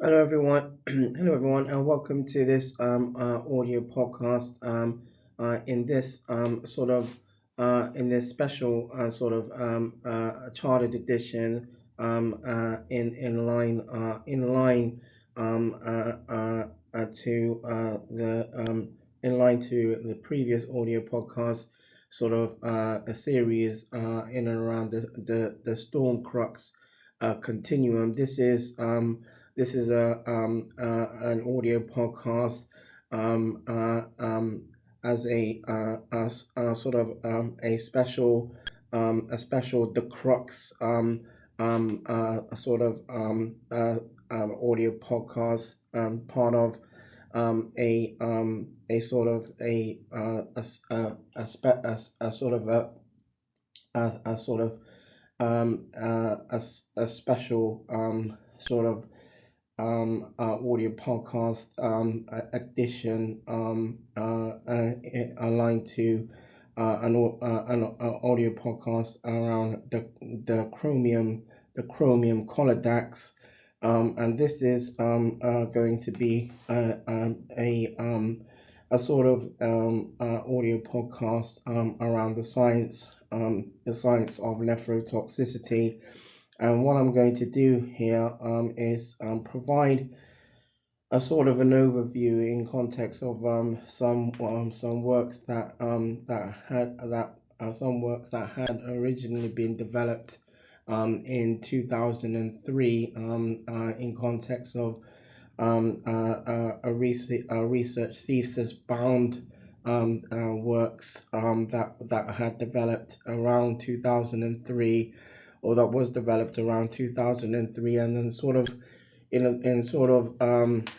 Hello everyone. Hello everyone, and welcome to this audio podcast. In this in this special chartered edition, in line to the in line to the previous audio podcast, a series in and around the storm crux continuum. This is an audio podcast as a special the Crux audio podcast, part of a sort of a, spe- a sort of a sort of a special audio podcast edition aligned to an audio podcast around the Chromium Colladax, and this is going to be a sort of audio podcast around the science of nephrotoxicity. And what I'm going to do here is provide a sort of an overview in context of some works that had originally been developed in 2003 in context of a research thesis bound works that had developed around 2003, or that was developed around 2003, and then sort of in sort of around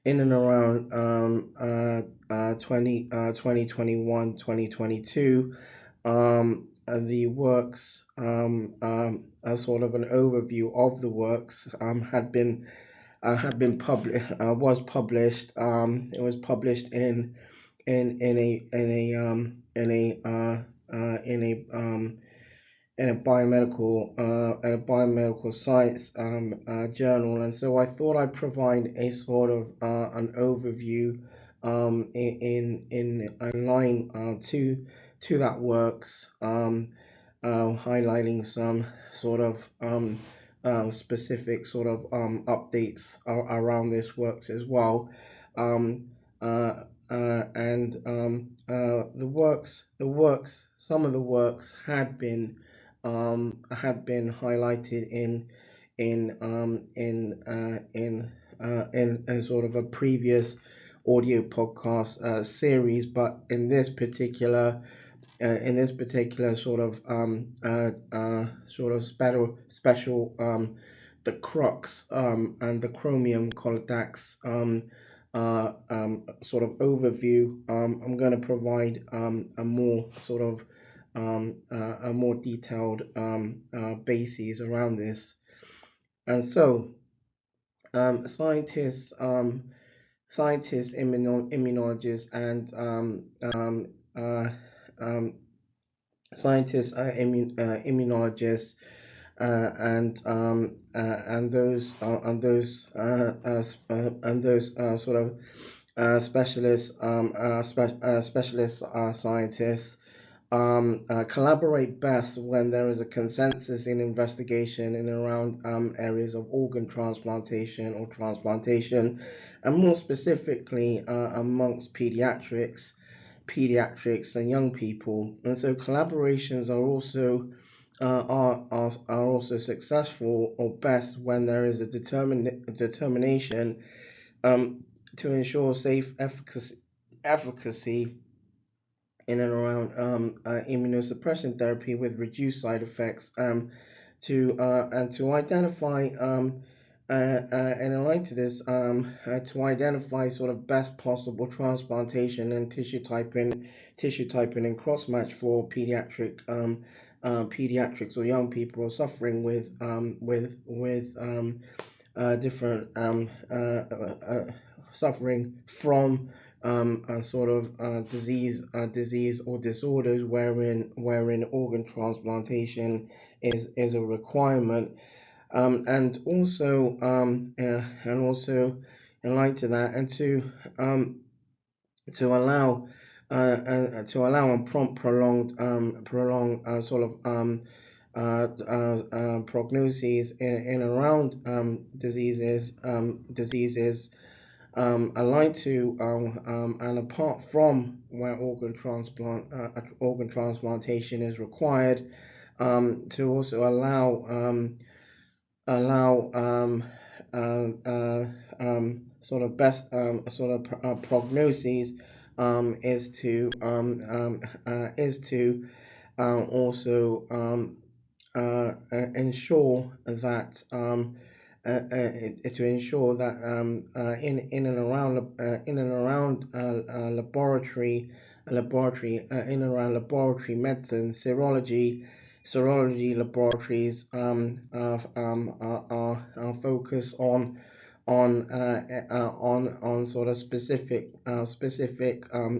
in and around 2021 2022, the works, a sort of an overview of the works had been published, was published. It was published in a biomedical science journal, and so I thought I'd provide a sort of an overview in line to that works, highlighting some sort of specific sort of updates around this works as well. Um, and Some of the works had been highlighted in sort of a previous audio podcast series, but in this particular sort of special the Crux and the Chromium Colladax sort of overview. I'm going to provide a more sort of a more detailed bases around this. And so scientists, immunologists, and um, immunologists, and those sort of specialist scientists collaborate best when there is a consensus in investigation in and around areas of organ transplantation or transplantation, and more specifically amongst pediatrics and young people. And so collaborations are also successful or best when there is a determination to ensure safe efficacy in and around immunosuppression therapy with reduced side effects, to identify and aligned to this, to identify sort of best possible transplantation and tissue typing and crossmatch for pediatrics or young people suffering with different suffering from a sort of disease or disorders wherein organ transplantation is a requirement. And also in light of that, and to allow and prompt prolonged sort of prognoses in around diseases aligned to and apart from where organ transplantation is required, to also allow sort of best prognoses, is to also ensure that in and around laboratory medicine, serology laboratories are focused on sort of specific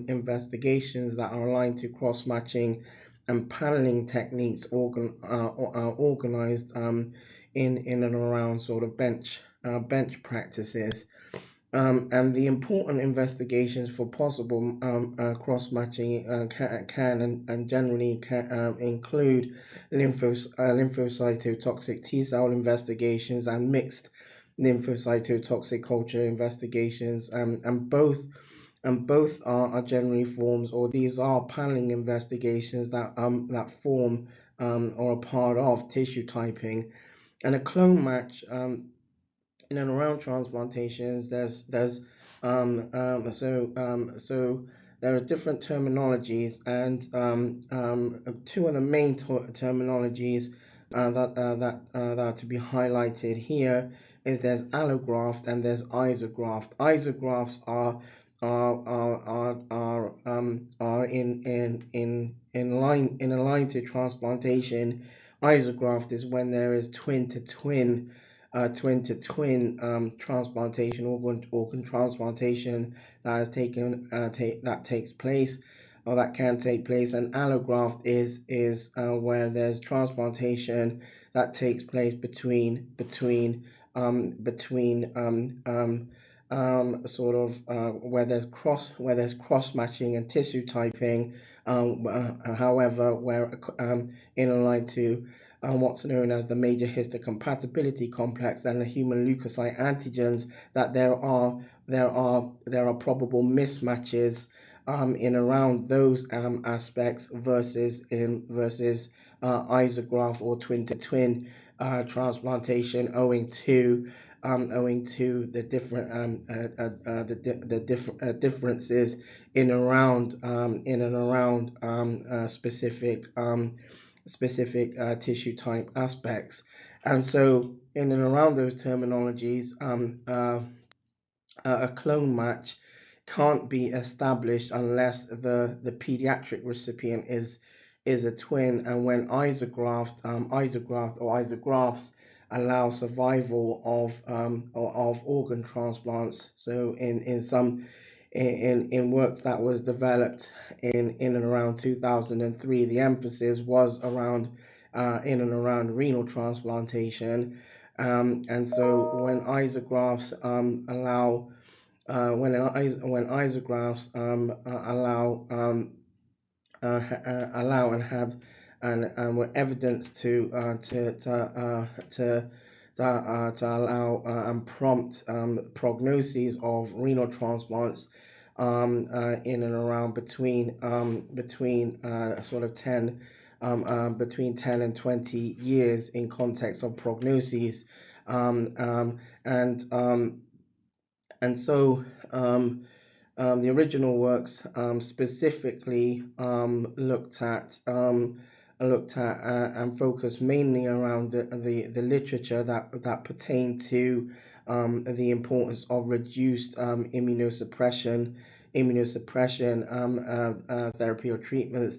investigations that are aligned to cross-matching and paneling techniques organized in and around sort of bench practices. And the important investigations for possible cross-matching can and generally can include lymphocytotoxic T-cell investigations and mixed lymphocytotoxic culture investigations, and both are generally forms, or these are paneling investigations that form or are part of tissue typing. And a clone match in and around transplantations, so there are different terminologies, and two of the main terminologies that are to be highlighted here is there's allograft and there's isograft. Isografts are in line to transplantation. Isograft is when there is twin to twin transplantation, organ transplantation that takes place, or that can take place. And allograft is where there's transplantation that takes place between sort of where there's cross matching and tissue typing. However, where in line to what's known as the Major Histocompatibility Complex and the Human Leukocyte Antigens, that there are probable mismatches in around those aspects versus isograft or twin to twin transplantation, owing to the different differences in and around specific tissue type aspects. And so in and around those terminologies, a clone match can't be established unless the pediatric recipient is a twin, and when isograft or isografts allow survival of organ transplants. So in work that was developed in and around 2003, the emphasis was around in and around renal transplantation, and so when isografts allow and have and were evidence to allow and prompt prognoses of renal transplants in and around between sort of 10 between 10 and 20 years in context of prognoses, and so the original works specifically looked at and focused mainly around the literature that pertained to the importance of reduced immunosuppression therapeutic treatments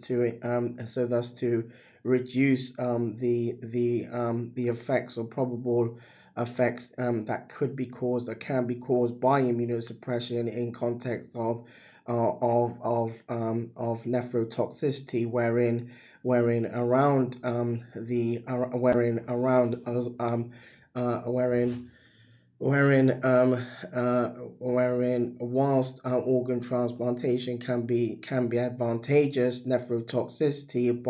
so thus to reduce the effects or probable effects that can be caused by immunosuppression in context of nephrotoxicity, wherein wherein around whilst organ transplantation can be advantageous, nephrotoxicity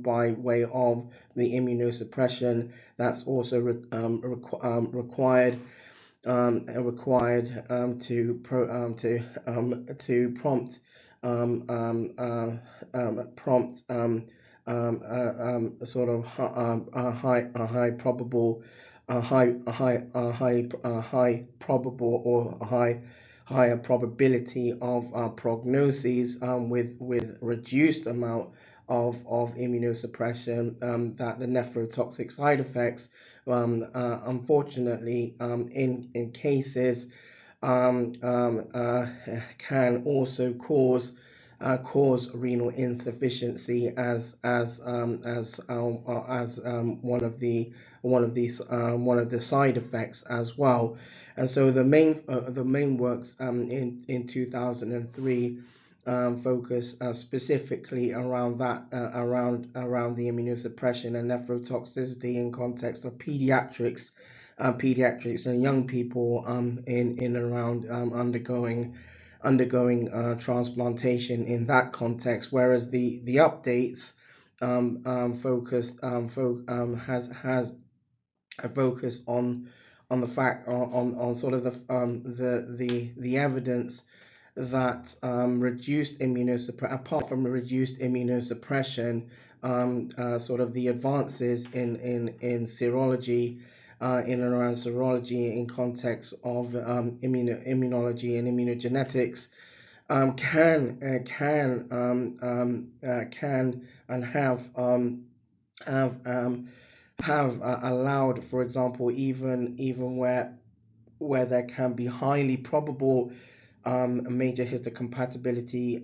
by way of the immunosuppression that's also required to prompt sort of high probable higher probability of prognoses with reduced amount of immunosuppression, that the nephrotoxic side effects unfortunately in cases can also cause renal insufficiency as one of the side effects as well. And so the main works in 2003 focus specifically around around the immunosuppression and nephrotoxicity in context of pediatrics and young people in and around undergoing transplantation in that context, whereas the updates focused has a focus on the fact on sort of the evidence that reduced immunosuppression, apart from reduced immunosuppression, sort of the advances in serology, in and around serology in context of immunology and immunogenetics can and have allowed, for example, even where there can be highly probable major histocompatibility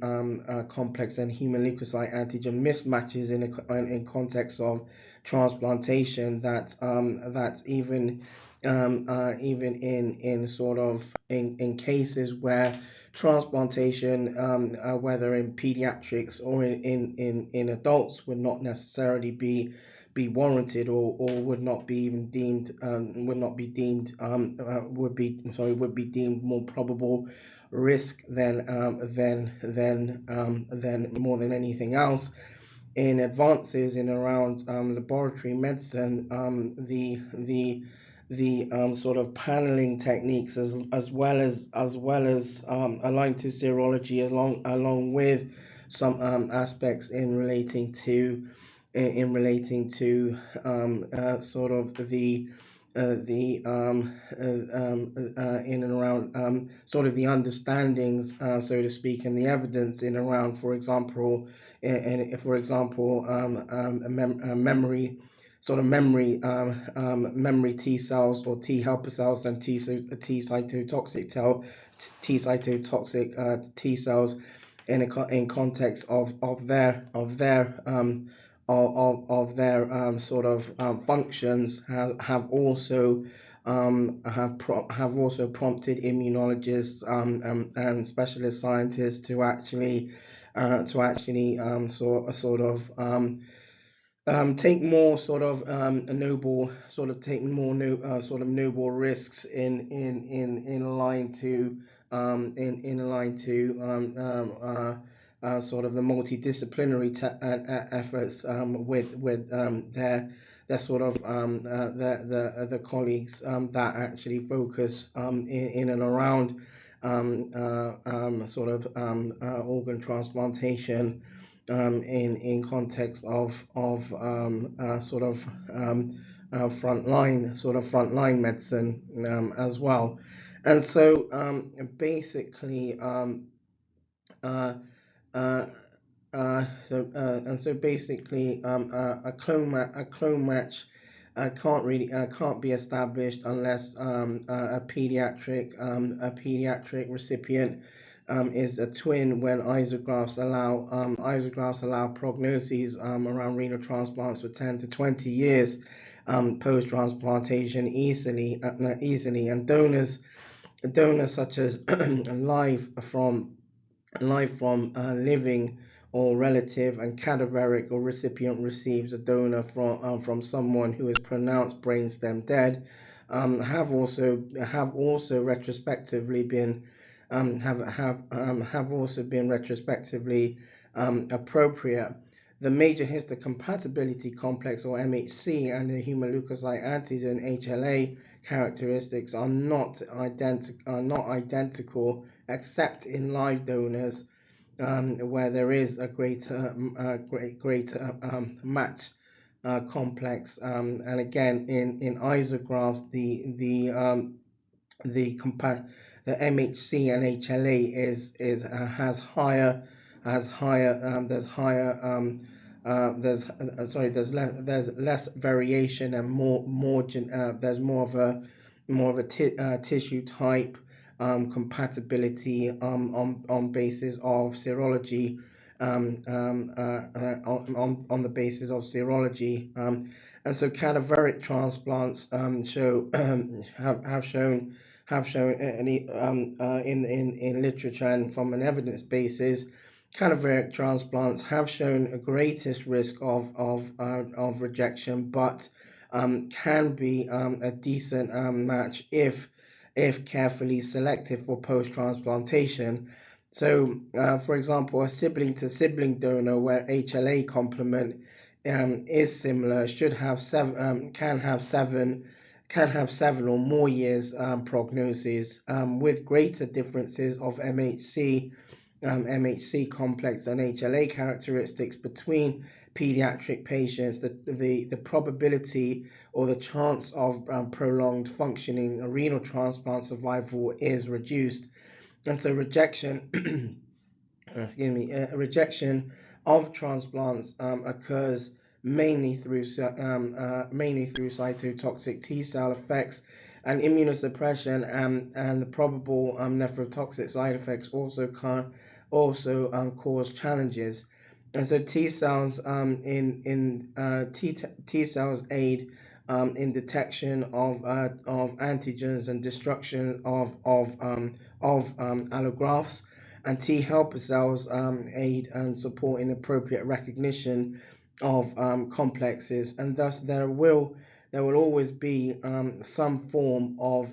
complex and human leukocyte antigen mismatches in context of transplantation, that's even in sort of in cases where transplantation, whether in pediatrics or in adults, would not necessarily be warranted, or would not be even deemed would be deemed more probable risk than more than anything else. In advances in around laboratory medicine, the sort of paneling techniques as well as aligned to serology, along with some aspects in relating to sort of the in and around sort of the understandings, so to speak, and the evidence in around, for example, memory, sort of memory T cells or T helper cells, and T cytotoxic T cells in context of their sort of functions have also prompted immunologists and specialist scientists to actually take more noble risks in line to sort of the multidisciplinary efforts with their sort of the colleagues that actually focus in and around organ transplantation in context of frontline medicine as well. And so basically a clone match can't be established unless a pediatric recipient is a twin, when isografts allow prognoses around renal transplants for 10 to 20 years post transplantation easily, and donors such as live from living or relative, and cadaveric or recipient receives a donor from someone who is pronounced brainstem dead, have also retrospectively been have also been retrospectively appropriate. The Major Histocompatibility Complex, or MHC, and the Human Leukocyte Antigen (HLA) characteristics are not identical, except in live donors, where there is a greater match complex, and again in isografts the MHC and HLA there's less variation and there's more of a tissue type compatibility on basis of serology, on the basis of serology, and so cadaveric transplants have shown in literature and from an evidence basis, cadaveric transplants have shown a greatest risk of rejection, but can be a decent match if carefully selected for post-transplantation. So, for example, a sibling-to-sibling donor where HLA complement is similar should have can have seven or more years prognosis, with greater differences of MHC complex and HLA characteristics between pediatric patients. The probability or the chance of prolonged functioning renal transplant survival is reduced, and so rejection rejection of transplants occurs mainly through cytotoxic T cell effects and immunosuppression, and the probable nephrotoxic side effects also cause challenges. And so T cells T cells aid in detection of antigens and destruction of allografts, and T helper cells aid and support in appropriate recognition of complexes, and thus there will always be some form of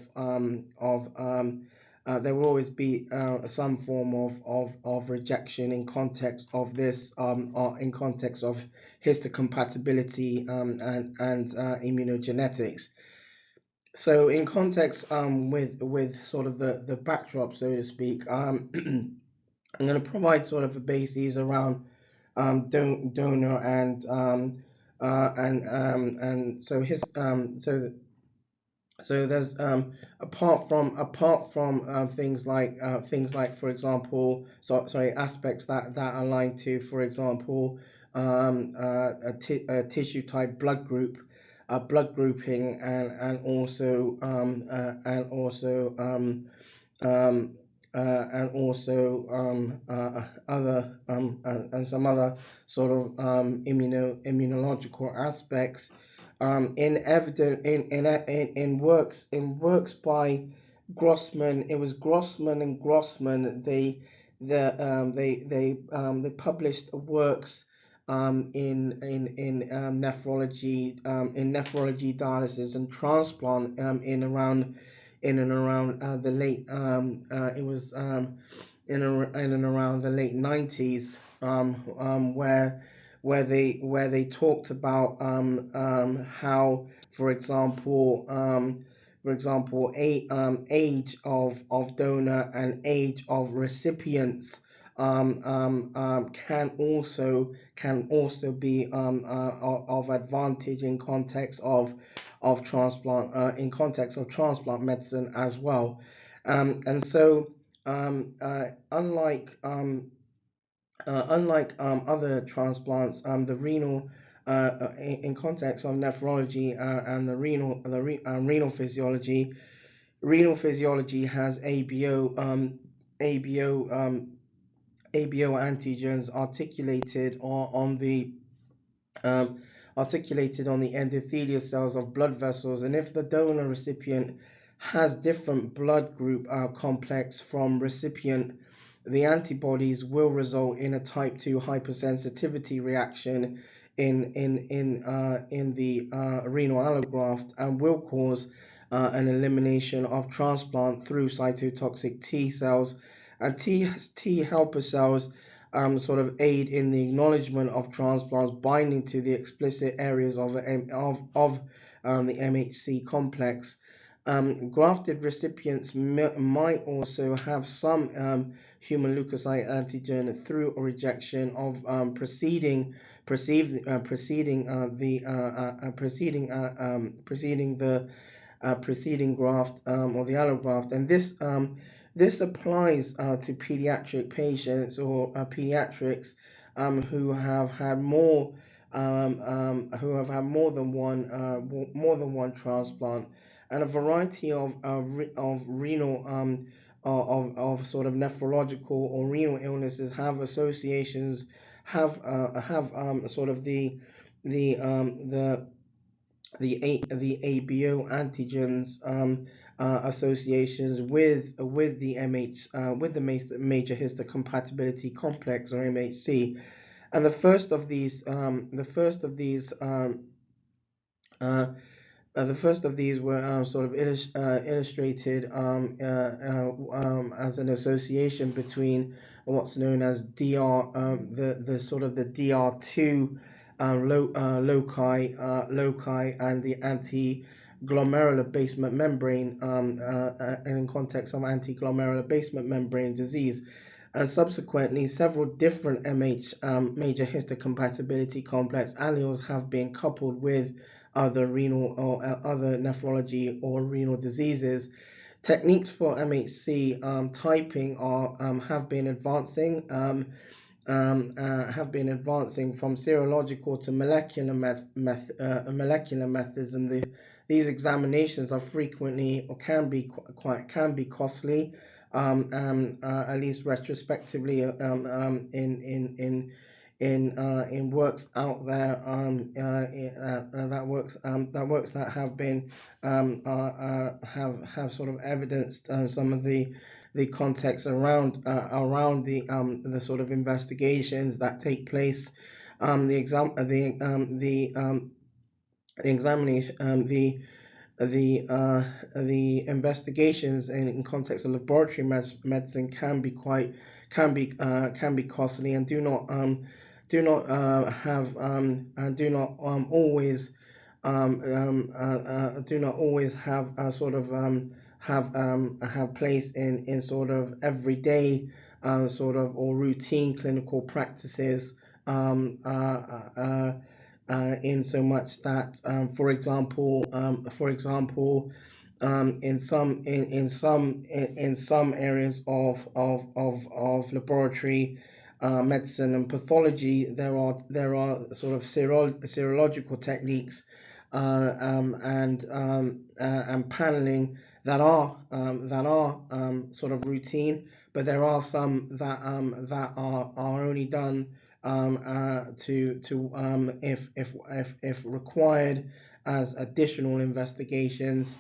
rejection in context of this, in context of histocompatibility and immunogenetics. So in context with sort of the backdrop, so to speak, I'm going to provide sort of a basis around donor and so his so there's apart from things like for example aspects that align to, for example, a tissue type blood group, blood grouping, and also other and some other sort of immunological aspects. In works by Grossman, it was Grossman and Grossman. They published works in nephrology, dialysis and transplant in and around the late it was in and around the late 90s, where they talked about how, for example, age of donor and age of recipients can also be of advantage in context of transplant medicine as well, and so unlike other transplants, the renal in context of nephrology and the renal physiology, has ABO antigens articulated on the endothelial cells of blood vessels, and if the donor recipient has different blood group complex from recipient, the antibodies will result in a type 2 hypersensitivity reaction in the renal allograft, and will cause an elimination of transplant through cytotoxic T cells. And T helper cells sort of aid in the acknowledgement of transplants binding to the explicit areas of the MHC complex. Grafted recipients might also have some human leukocyte antigen through a rejection of preceding the preceding graft or the allograft, and this applies to pediatric patients or pediatrics who have had more than one transplant, and a variety of renal of sort of nephrological or renal illnesses have associations have sort of the ABO antigens associations with the major histocompatibility complex, or MHC. And the first of these were sort of illustrated as an association between what's known as DR, the sort of the DR2 loci and the anti-glomerular basement membrane, and in context of anti-glomerular basement membrane disease. And subsequently, several different major histocompatibility complex alleles have been coupled with other renal or other nephrology or renal diseases. Techniques for MHC typing have been advancing from serological to molecular methods, and these examinations are frequently or can be costly, at least retrospectively, in works out there that have been have sort of evidenced some of the context around the sort of investigations that take place, the investigations in context of laboratory medicine can be costly, and do not always have sort of have place in sort of everyday sort of or routine clinical practices, in so much that for example in some areas of laboratory medicine and pathology, there are sort of serological techniques and paneling that are sort of routine, but there are some that are only done if required as additional investigations,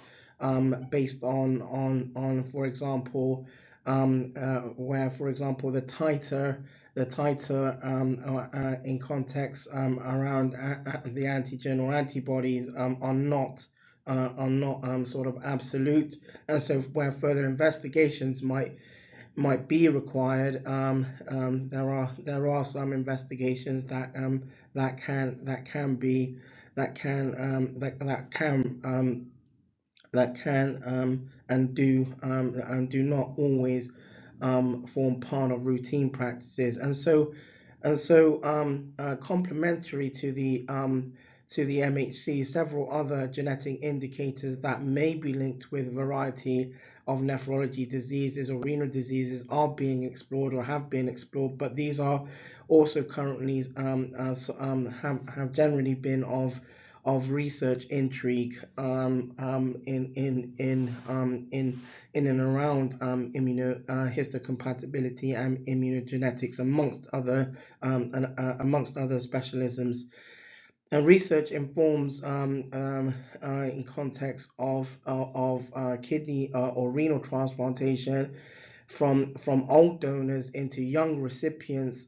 based on for example where for example the titer in context around the antigen or antibodies are not sort of absolute, and so where further investigations might be required, there are some investigations that can and do not always form part of routine practices, and so complementary to the MHC, several other genetic indicators that may be linked with a variety of nephrology diseases or renal diseases are being explored or have been explored, but these are also currently have generally been of research intrigue in and around immunohistocompatibility and immunogenetics, amongst other specialisms. And research informs in context of kidney or renal transplantation, from old donors into young recipients,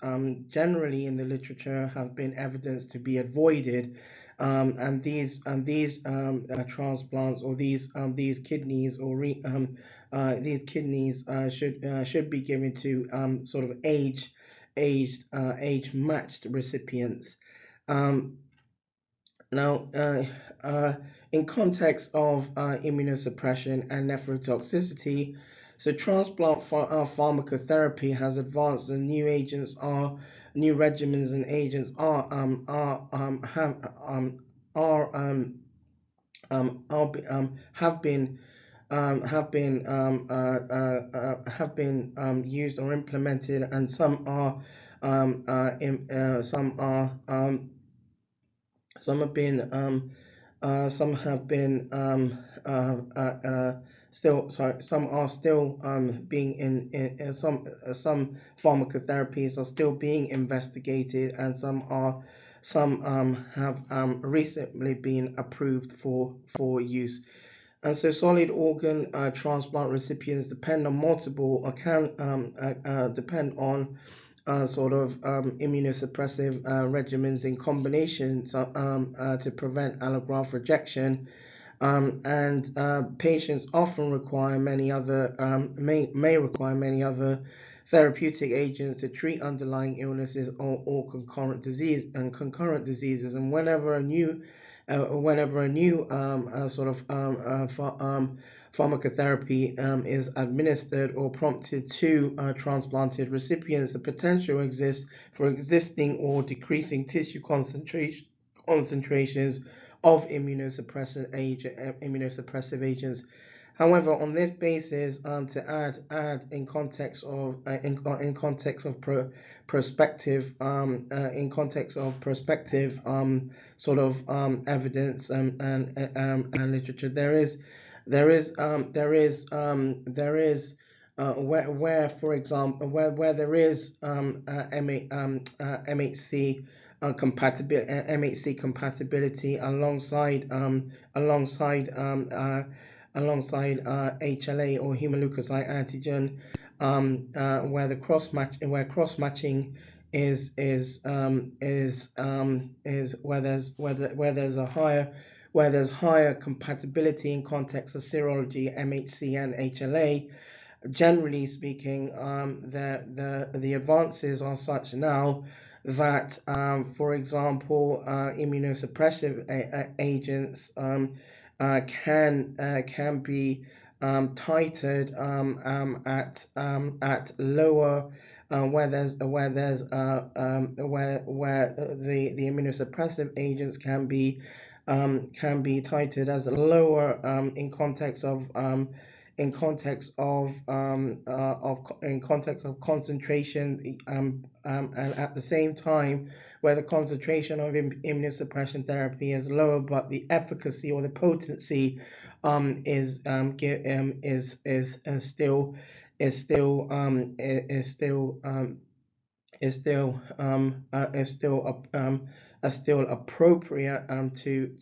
generally in the literature have been evidenced to be avoided, and these transplants, or these kidneys, or these kidneys should be given to sort of age matched recipients. Now, in context of immunosuppression and nephrotoxicity, so transplant pharmacotherapy has advanced, and new regimens and agents have been used or implemented, and some are some have been some are still being in some pharmacotherapies are still being investigated, and some have recently been approved for use. And so solid organ transplant recipients depend on multiple, or can depend on immunosuppressive regimens in combination to prevent allograft rejection, and patients often require many other may require many other therapeutic agents to treat underlying illnesses or concurrent diseases. And whenever a new pharmacotherapy is administered or prompted to transplanted recipients, the potential exists for existing or decreasing tissue concentrations of immunosuppressive agents. However, on this basis, to add in context of prospective evidence and literature, there is where, for example, where there is MHC compatibility alongside HLA or human leukocyte antigen, where cross matching is where there's higher compatibility in context of serology, MHC and HLA. Generally speaking, the advances are such now that, for example, immunosuppressive agents can be titrated at lower, where the immunosuppressive agents can be titrated as lower in context of concentration, and at the same time where the concentration of immunosuppression therapy is lower, but the efficacy or the potency is still appropriate to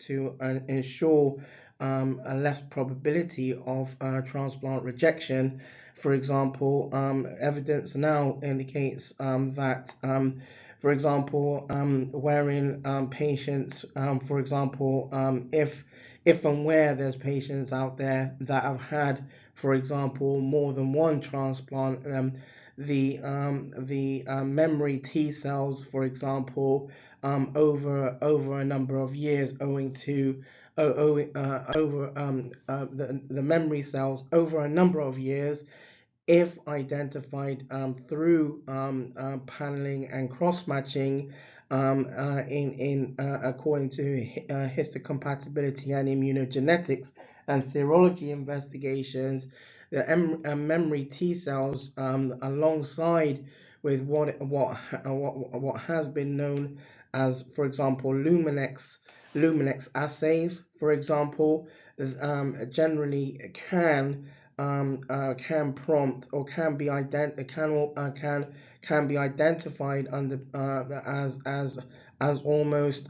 ensure a less probability of transplant rejection. For example, evidence now indicates that, for example, wherein patients, for example, if and where there's patients out there that have had, for example, more than one transplant, the memory T cells, for example, over a number of years, owing to the memory cells over a number of years, if identified through paneling and cross-matching, according to histocompatibility and immunogenetics and serology investigations, the memory T cells, alongside with what has been known as, for example, Luminex assays, for example, generally can prompt or can be identified under as almost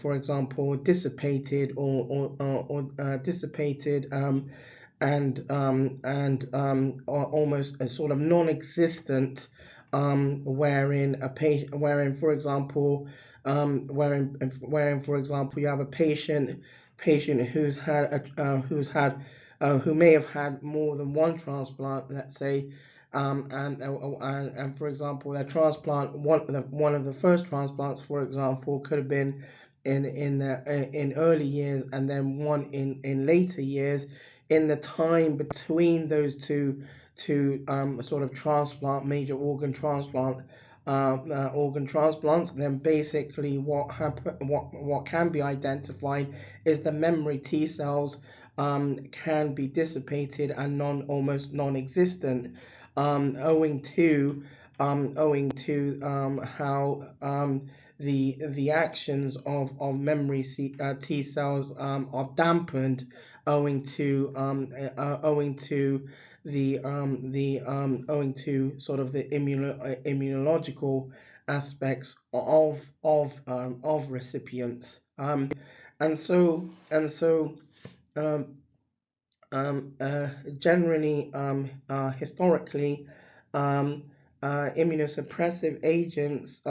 for example, dissipated or dissipated almost a sort of non-existent, wherein a patient, wherein for example, for example you have a patient who may have had more than one transplant, let's say, and for example, their transplant, one of the first transplants, for example, could have been in early years, and then one in later years. In the time between those two sort of major organ transplants, then basically what can be identified is the memory T cells can be dissipated and almost non-existent, owing to how the actions of memory T cells are dampened, owing to sort of the immunological aspects of recipients, and so um, generally, historically, um, immunosuppressive agents,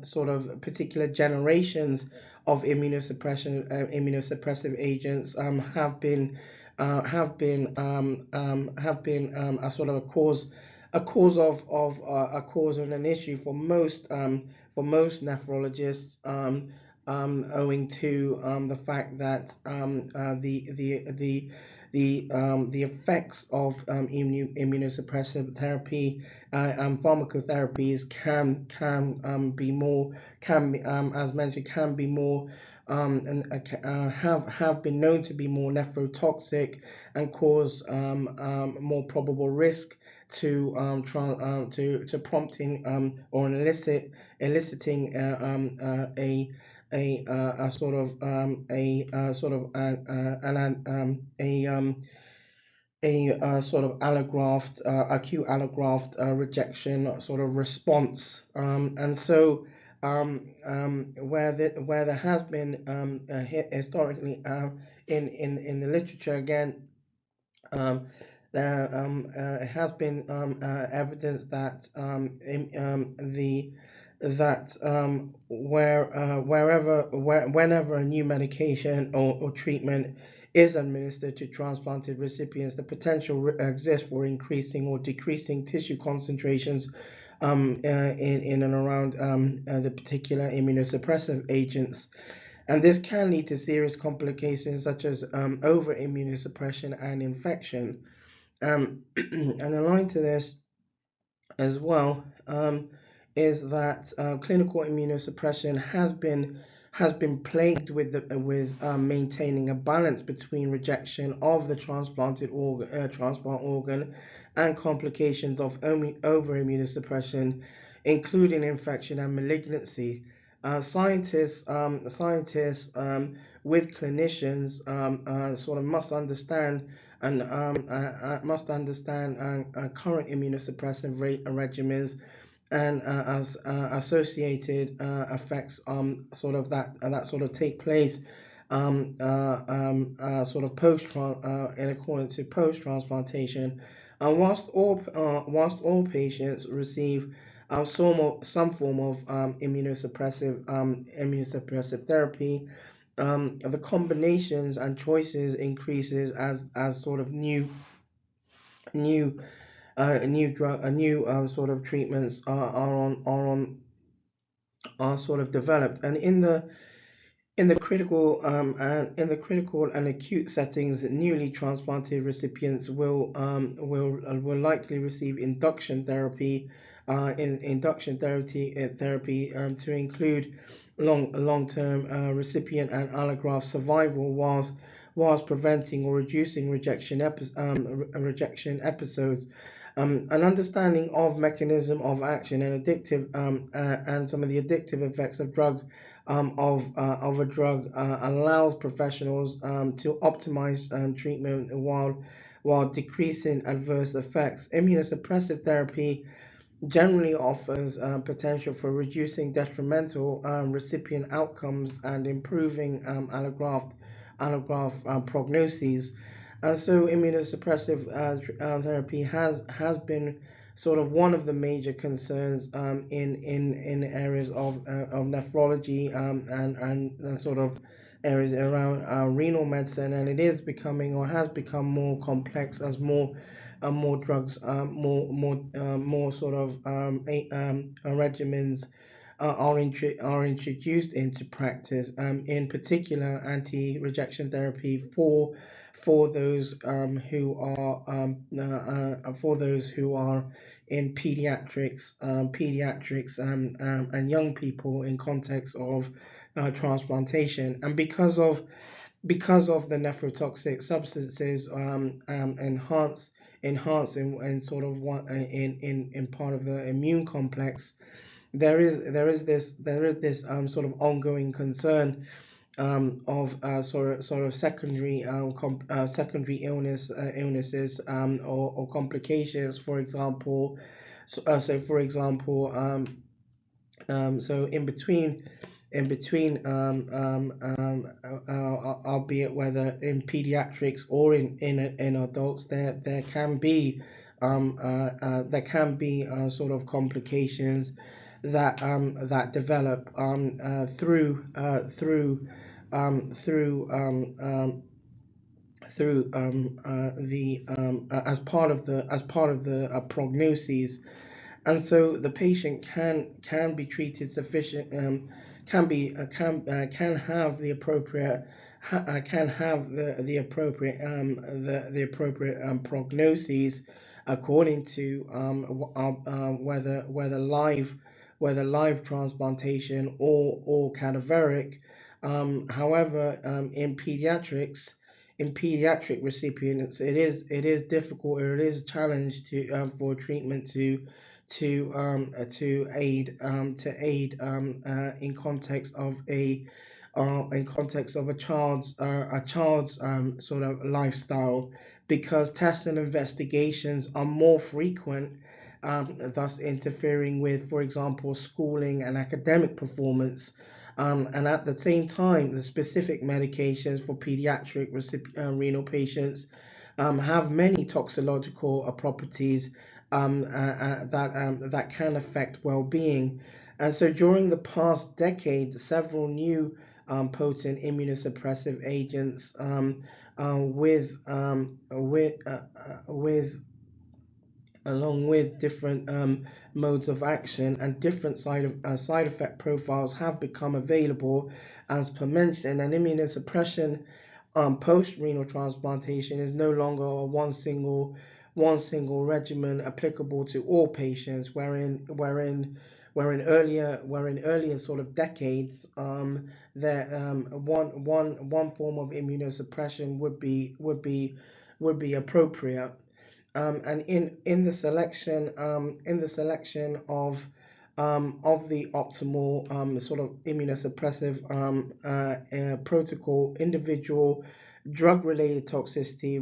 sort of particular generations of immunosuppressive agents, have been a sort of a cause and an issue for most nephrologists, owing to the fact that the effects of immunosuppressive therapy and pharmacotherapies be more, as mentioned, can be more, have been known to be more nephrotoxic and cause more probable risk to prompting or eliciting a sort of a sort of acute allograft rejection sort of response, and so where there has been historically, in the literature again, there has been evidence that whenever a new medication or treatment is administered to transplanted recipients, the potential exists for increasing or decreasing tissue concentrations in and around the particular immunosuppressive agents. And this can lead to serious complications such as over immunosuppression and infection. And aligned to this as well, is that clinical immunosuppression has been plagued with maintaining a balance between rejection of the transplant organ and complications of over immunosuppression, including infection and malignancy. Scientists with clinicians sort of must understand and current immunosuppressive regimens and as associated effects sort of that sort of take place sort of in accordance to post transplantation, and whilst all patients receive some form of immunosuppressive therapy, the combinations and choices increases as sort of new sort of treatments are sort of developed. And in the critical and acute settings, newly transplanted recipients will likely receive induction therapy, to include long-term recipient and allograft survival, whilst preventing or reducing rejection episodes. An understanding of mechanism of action and and some of the addictive effects of a drug allows professionals to optimize treatment while decreasing adverse effects. Immunosuppressive therapy generally offers potential for reducing detrimental recipient outcomes and improving allograft prognoses. And so immunosuppressive therapy has been sort of one of the major concerns in areas of nephrology and sort of areas around renal medicine, and it is becoming or has become more complex as more drugs, more sort of regimens are introduced into practice. In particular, anti-rejection therapy for those who are in pediatrics and young people in context of transplantation, and because of the nephrotoxic substances enhance in sort of one in part of the immune complex. There is this sort of ongoing concern of sort of secondary illnesses or complications. For example, so in between albeit whether in pediatrics or in adults, there can be sort of complications that develop through the as part of the prognoses. And so the patient can be treated sufficient, can have the appropriate the appropriate prognoses according to whether live transplantation or cadaveric. However, in pediatric recipients, it is difficult, or it is a challenge to for treatment to aid in context of a child's sort of lifestyle, because tests and investigations are more frequent, thus interfering with, for example, schooling and academic performance. And at the same time, the specific medications for pediatric renal patients have many toxicological properties that can affect well-being. And so during the past decade, several new potent immunosuppressive agents with along with different modes of action and different side effect profiles have become available. As per mentioned, and immunosuppression post-renal transplantation is no longer one single regimen applicable to all patients, wherein earlier sort of decades, one form of immunosuppression would be appropriate. And in the selection of the optimal sort of immunosuppressive protocol, individual drug-related toxicity,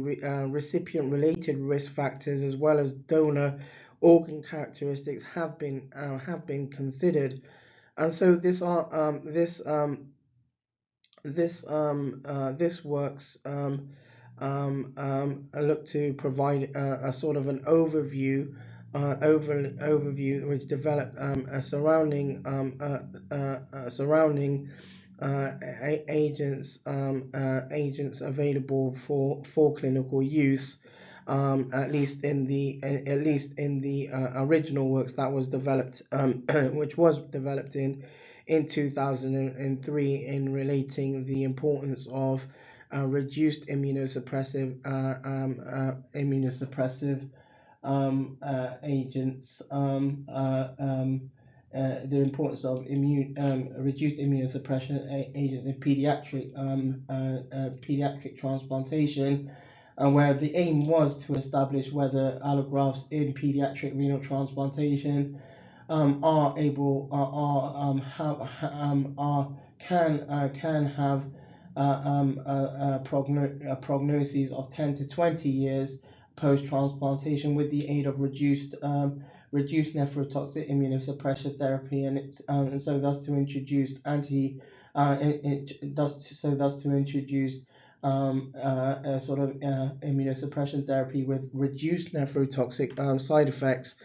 recipient-related risk factors, as well as donor organ characteristics have been considered. And so this works look to provide a sort of an overview which developed surrounding agents available for clinical use, at least in the original works that was developed which was developed in 2003, in relating the importance of reduced immunosuppressive agents, the importance of reduced immunosuppression agents in pediatric transplantation, where the aim was to establish whether allografts in pediatric renal transplantation can have prognoses of 10 to 20 years post-transplantation, with the aid of reduced nephrotoxic immunosuppression therapy, and so thus to introduce immunosuppression therapy with reduced nephrotoxic side effects.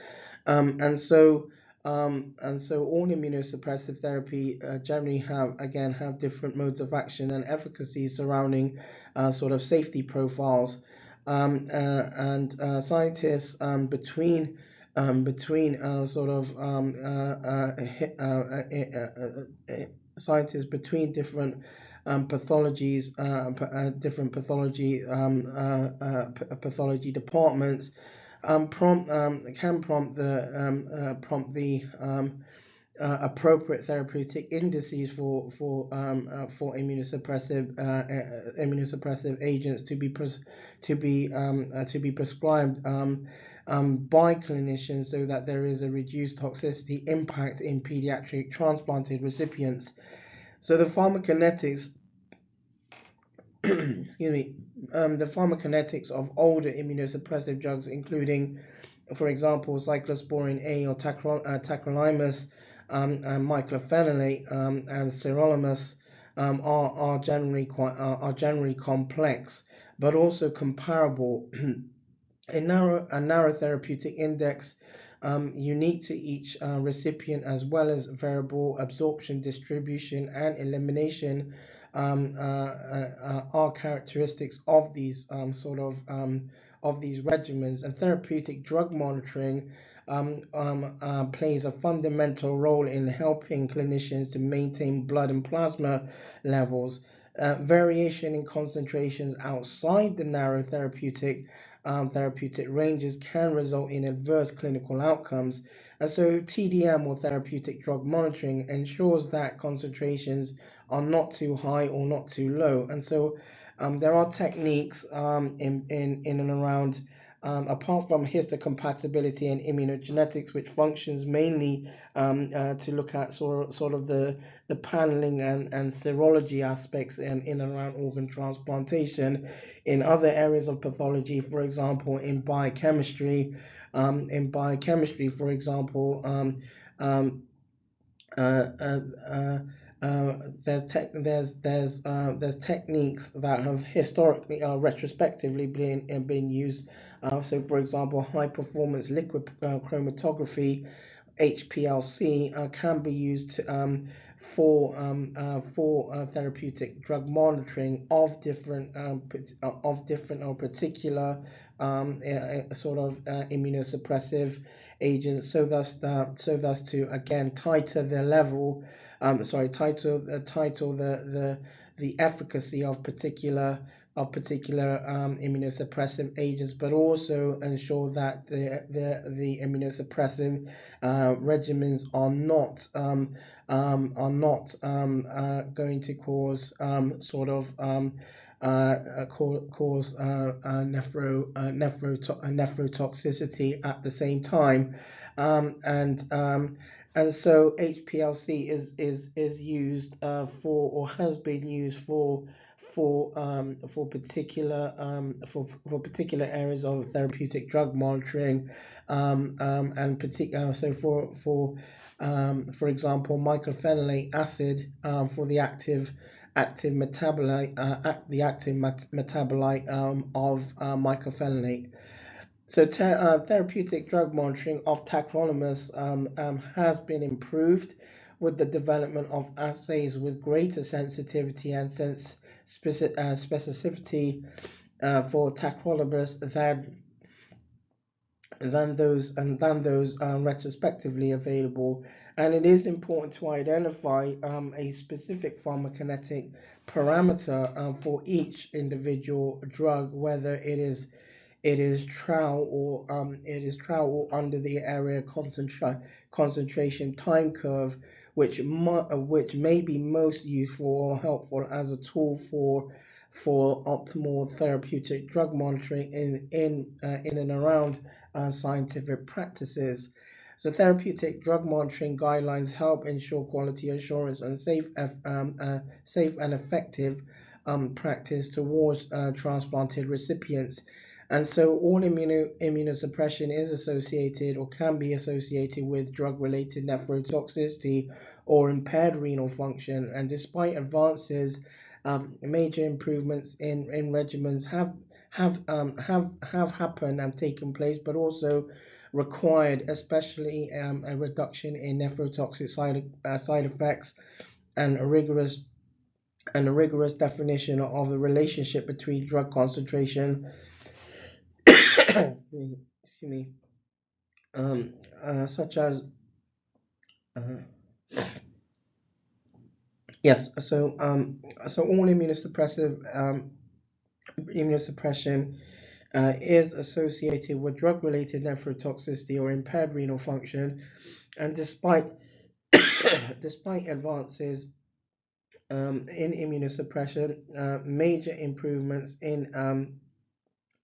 And so all immunosuppressive therapy generally have different modes of action and efficacy surrounding safety profiles. And scientists between scientists between different pathologies, different pathology departments can prompt the appropriate therapeutic indices for immunosuppressive agents to be prescribed by clinicians, so that there is a reduced toxicity impact in pediatric transplanted recipients. So the pharmacokinetics the pharmacokinetics of older immunosuppressive drugs, including, for example, cyclosporine A or tacrolimus, and myclophenolate, and sirolimus, are generally complex, but also comparable. A narrow therapeutic index unique to each recipient, as well as variable absorption, distribution, and elimination, are characteristics of these regimens. And therapeutic drug monitoring plays a fundamental role in helping clinicians to maintain blood and plasma levels. Variation in concentrations outside the narrow therapeutic ranges can result in adverse clinical outcomes. And so TDM, or therapeutic drug monitoring, ensures that concentrations are not too high or not too low. And so there are techniques in and around, apart from histocompatibility and immunogenetics, which functions mainly to look at sort of the paneling and serology aspects in and around organ transplantation. In other areas of pathology, for example, in biochemistry, for example, uh, uh, uh, there's techniques that have historically retrospectively been used. So, for example, high performance liquid chromatography, HPLC, can be used for therapeutic drug monitoring of different or particular immunosuppressive agents, so thus to again title the level, title the efficacy of particular immunosuppressive agents, but also ensure that the immunosuppressive regimens are not going to cause nephrotoxicity at the same time. And so HPLC is used for, or has been used for particular areas of therapeutic drug monitoring, and particular so for example, myclophenolate acid, for the active metabolite of myclophenolate. So therapeutic drug monitoring of tacrolimus has been improved with the development of assays with greater sensitivity and specificity for tacrolimus than those retrospectively available. And it is important to identify a specific pharmacokinetic parameter for each individual drug, whether it is trial or under the area concentration time curve, which may be most useful or helpful as a tool for optimal therapeutic drug monitoring in and around scientific practices. So therapeutic drug monitoring guidelines help ensure quality assurance and safe and effective practice towards transplanted recipients. And so all immunosuppression is associated or can be associated with drug-related nephrotoxicity or impaired renal function. And despite advances major improvements in regimens have happened and taken place, but also required, especially a reduction in nephrotoxic side effects and a rigorous definition of the relationship between drug concentration, excuse me, such as yes. So all immunosuppression is associated with drug-related nephrotoxicity or impaired renal function, and despite despite advances in immunosuppression, major improvements in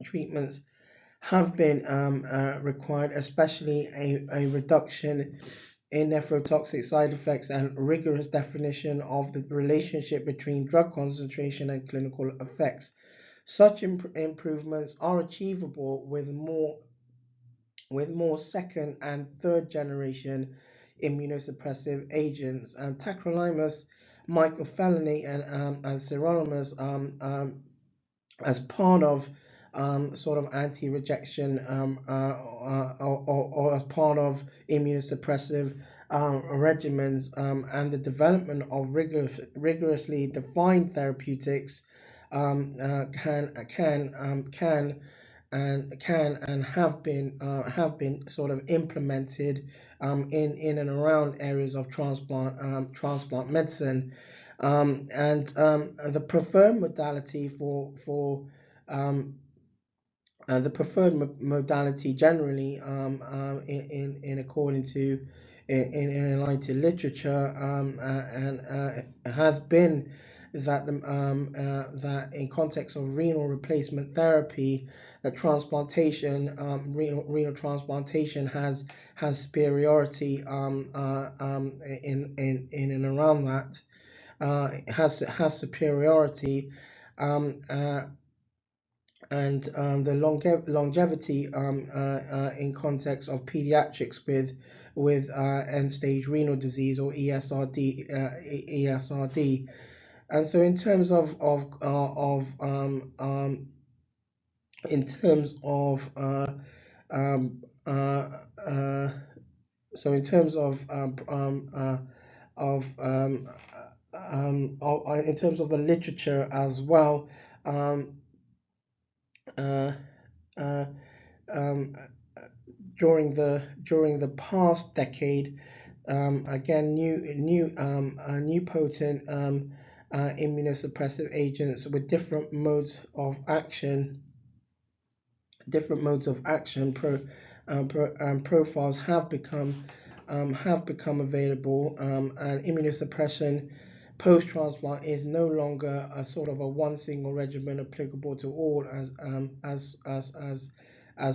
treatments have been required, especially a reduction in nephrotoxic side effects and rigorous definition of the relationship between drug concentration and clinical effects. Such improvements are achievable with more second and third generation immunosuppressive agents, and tacrolimus, mycophenolate, and sirolimus as part of sort of anti-rejection or as part of immunosuppressive regimens, and the development of rigorously defined therapeutics can have been sort of implemented in and around areas of transplant medicine, and the preferred modality the preferred modality generally in according to in enlightened literature and has been that that in context of renal replacement therapy, that transplantation, renal transplantation has superiority in and around that. It has superiority, and the longevity in context of pediatrics with end-stage renal disease or ESRD. And so in terms of in terms of so in terms of in terms of the literature as well, uh, uh, um, during the past decade, again, new potent immunosuppressive agents with different modes of action, profiles have become available, and immunosuppression post-transplant is no longer a sort of a one single regimen applicable to all, as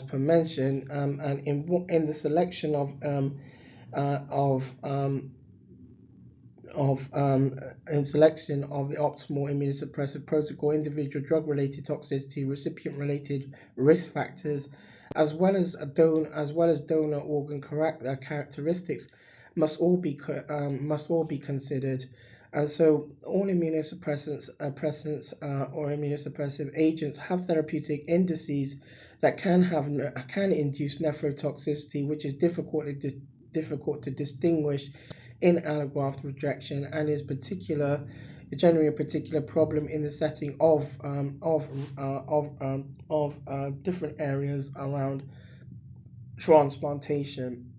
per mentioned, and in the selection of in selection of the optimal immunosuppressive protocol, individual drug-related toxicity, recipient-related risk factors, as well as donor organ characteristics must all be considered. And so all immunosuppressants or immunosuppressive agents have therapeutic indices that can induce nephrotoxicity, which is difficult to distinguish in allograft rejection, and is generally a particular problem in the setting of different areas around transplantation.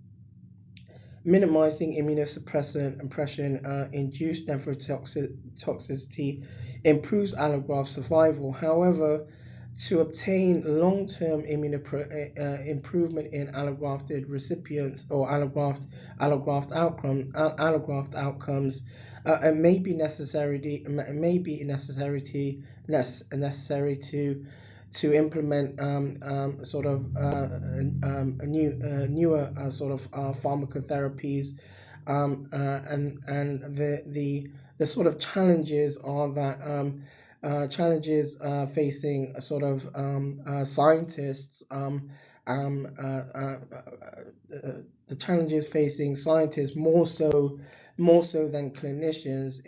Minimizing immunosuppressant induced nephrotoxicity improves allograft survival. However, to obtain long-term improvement in allografted recipients or allograft outcomes, it may be necessary to implement sort of newer sort of pharmacotherapies, and the sort of challenges are that challenges facing sort of scientists, the challenges facing scientists more so than clinicians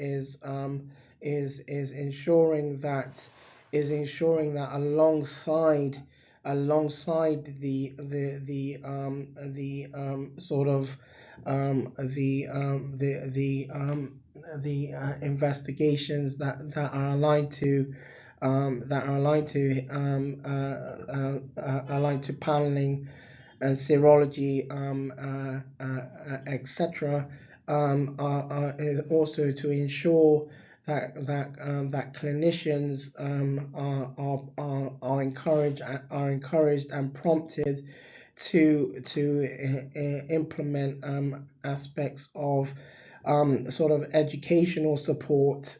is ensuring that alongside the investigations that are aligned to paneling and serology, etc., is also to ensure that clinicians are encouraged and prompted to implement aspects of sort of educational support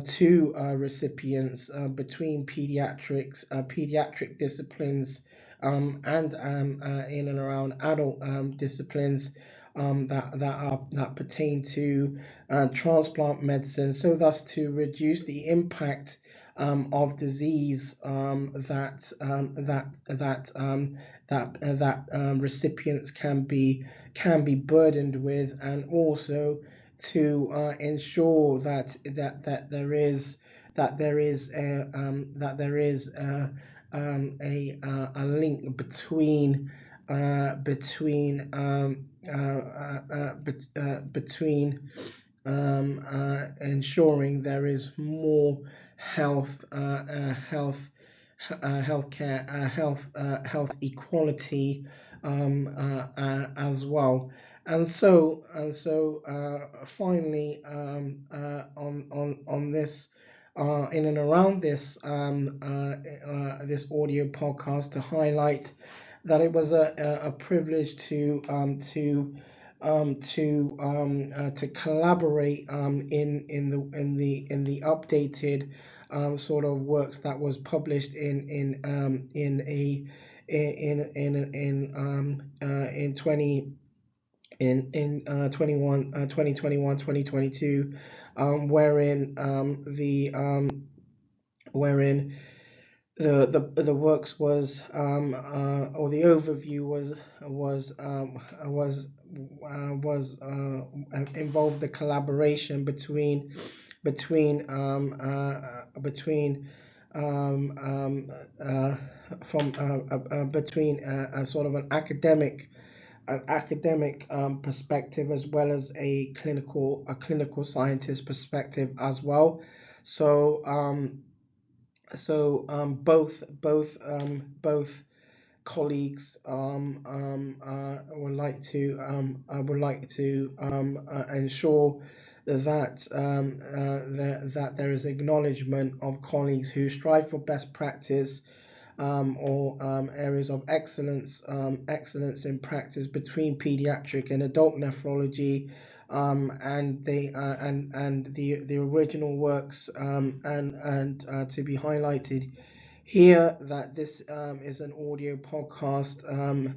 to recipients between pediatric disciplines and in and around adult disciplines that pertain to transplant medicine, so thus to reduce the impact of disease that recipients can be burdened with, and also to ensure that there is a link between ensuring there is more health equality as well. And so finally, on this in and around this this audio podcast, to highlight that it was a privilege to collaborate in the updated sort of works that was published in 2022, wherein the works was or the overview was involved the collaboration between sort of an academic perspective, as well as a clinical scientist perspective as well. So both colleagues would like to ensure that that there is acknowledgement of colleagues who strive for best practice or areas of excellence in practice between pediatric and adult nephrology, and the original works, and to be highlighted here that this is an audio podcast,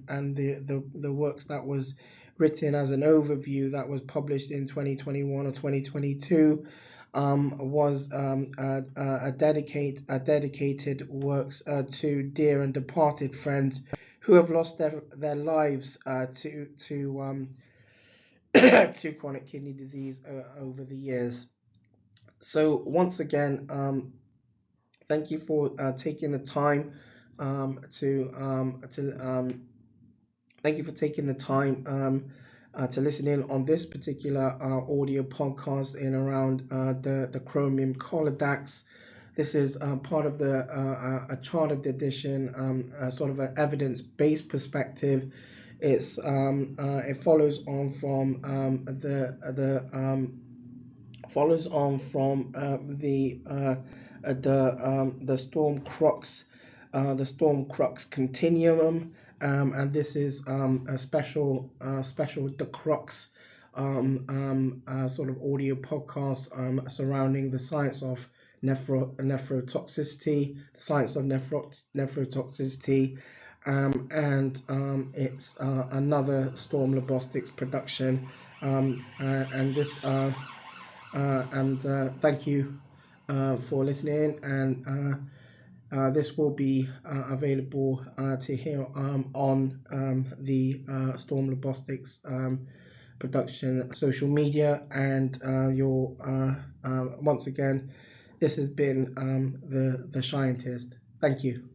and the works that was written as an overview that was published in 2021 or 2022 was a dedicated works to dear and departed friends who have lost their lives to to chronic kidney disease over the years. So once again, thank you for taking the time thank you for taking the time to listen in on this particular audio podcast in around the Chromium Colladax. This is part of the a chartered edition, sort of an evidence-based perspective. It's it follows on from the Storm Crux, Continuum, and this is a special the Crux sort of audio podcast surrounding the science of nephrotoxicity, the science of nephrotoxicity, and it's another Storm Lobostics production, and this thank you for listening, and this will be available to hear on the Storm Lobostics production, social media, and once again, this has been the Shientist. Thank you.